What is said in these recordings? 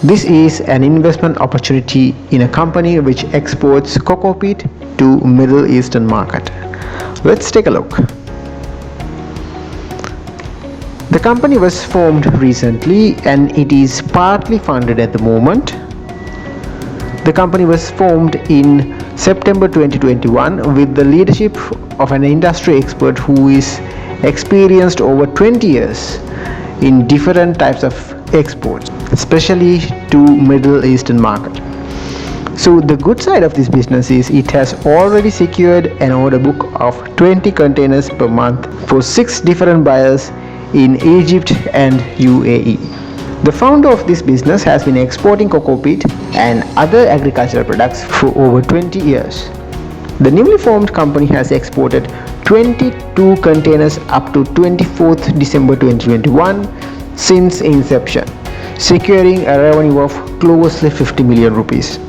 This is an investment opportunity in a company which exports cocoa peat to Middle Eastern market. Let's take a look. The company was formed recently and it is partly funded at the moment. The company was formed in September 2021 with the leadership of an industry expert who is experienced over 20 years in different types of exports, especially to Middle Eastern market. So the good side of this business is it has already secured an order book of 20 containers per month for 6 different buyers in Egypt and UAE. The founder of this business has been exporting cocoa peat and other agricultural products for over 20 years. The newly formed company has exported 22 containers up to 24th December 2021 since inception, securing a revenue of close to 50 million rupees.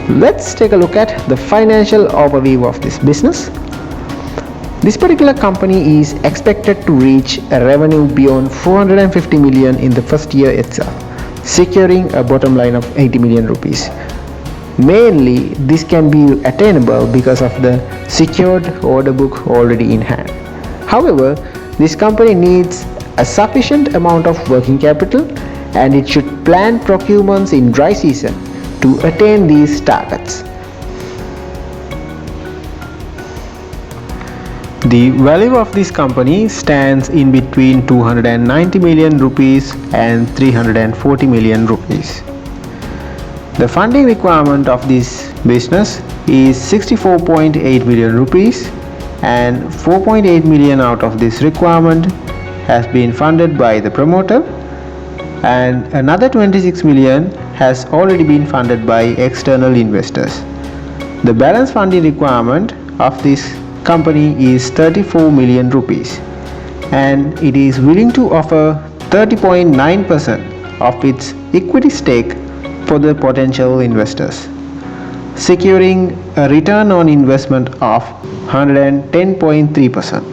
Let's take a look at the financial overview of this business. This particular company is expected to reach a revenue beyond 450 million in the first year itself, securing a bottom line of 80 million rupees. Mainly, this can be attainable because of the secured order book already in hand. However, this company needs a sufficient amount of working capital and it should plan procurements in dry season to attain these targets. The value of this company stands in between 290 million rupees and 340 million rupees. The funding requirement of this business is 64.8 billion rupees and 4.8 million out of this requirement has been funded by the promoter and another 26 million has already been funded by external investors. The balance funding requirement of this company is 34 million rupees and it is willing to offer 30.9% of its equity stake for the potential investors, securing a return on investment of 110.3%.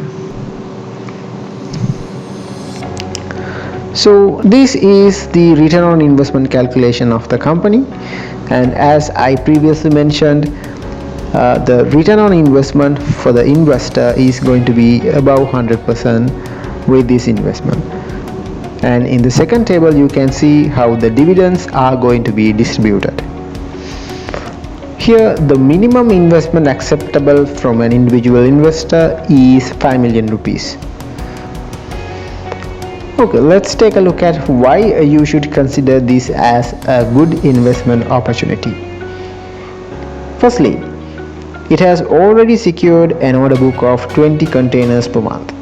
So this is the return on investment calculation of the company, and as I previously mentioned, the return on investment for the investor is going to be above 100% with this investment. And in the second table you can see how the dividends are going to be distributed. Here the minimum investment acceptable from an individual investor is 5 million rupees. Okay, let's take a look at why you should consider this as a good investment opportunity. Firstly, it has already secured an order book of 20 containers per month.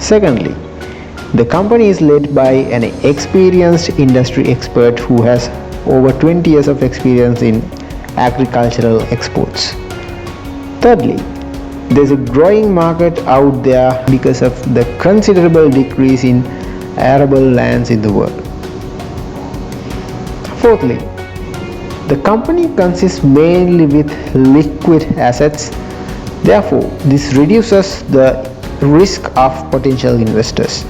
Secondly, the company is led by an experienced industry expert who has over 20 years of experience in agricultural exports. Thirdly, there's a growing market out there because of the considerable decrease in arable lands in the world. Fourthly, the company consists mainly with liquid assets. Therefore, this reduces the risk of potential investors.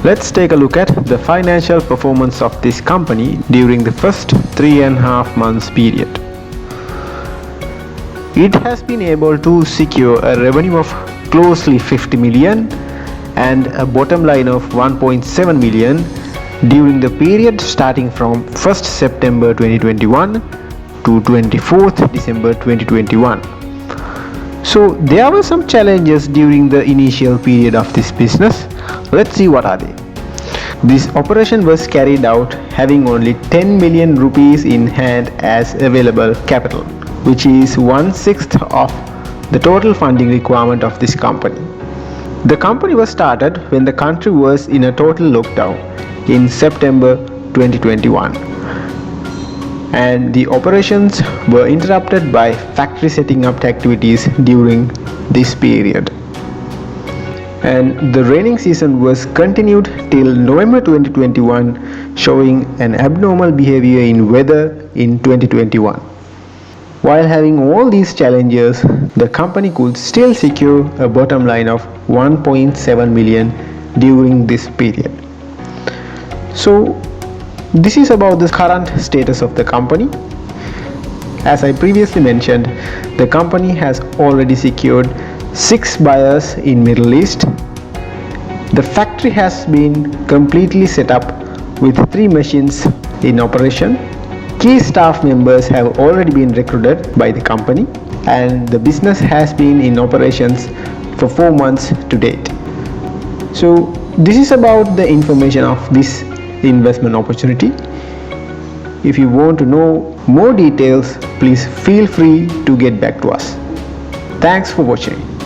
Let's take a look at the financial performance of this company during the first 3.5 months period. It has been able to secure a revenue of closely 50 million and a bottom line of 1.7 million during the period starting from 1st September 2021 to 24th December 2021. So there were some challenges during the initial period of this business. Let's see what are they. This operation was carried out having only 10 million rupees in hand as available capital, which is 1/6 of the total funding requirement of this company. The company was started when the country was in a total lockdown in September 2021 and the operations were interrupted by factory setting up activities during this period. And the raining season was continued till November 2021, showing an abnormal behavior in weather in 2021. While having all these challenges, the company could still secure a bottom line of 1.7 million during this period. So this is about the current status of the company. As I previously mentioned, the company has already secured 6 buyers in Middle East. The factory has been completely set up with 3 machines in operation. Key staff members have already been recruited by the company, and the business has been in operations for 4 months to date. So this is about the information of this investment opportunity. If you want to know more details, please feel free to get back to us. Thanks for watching.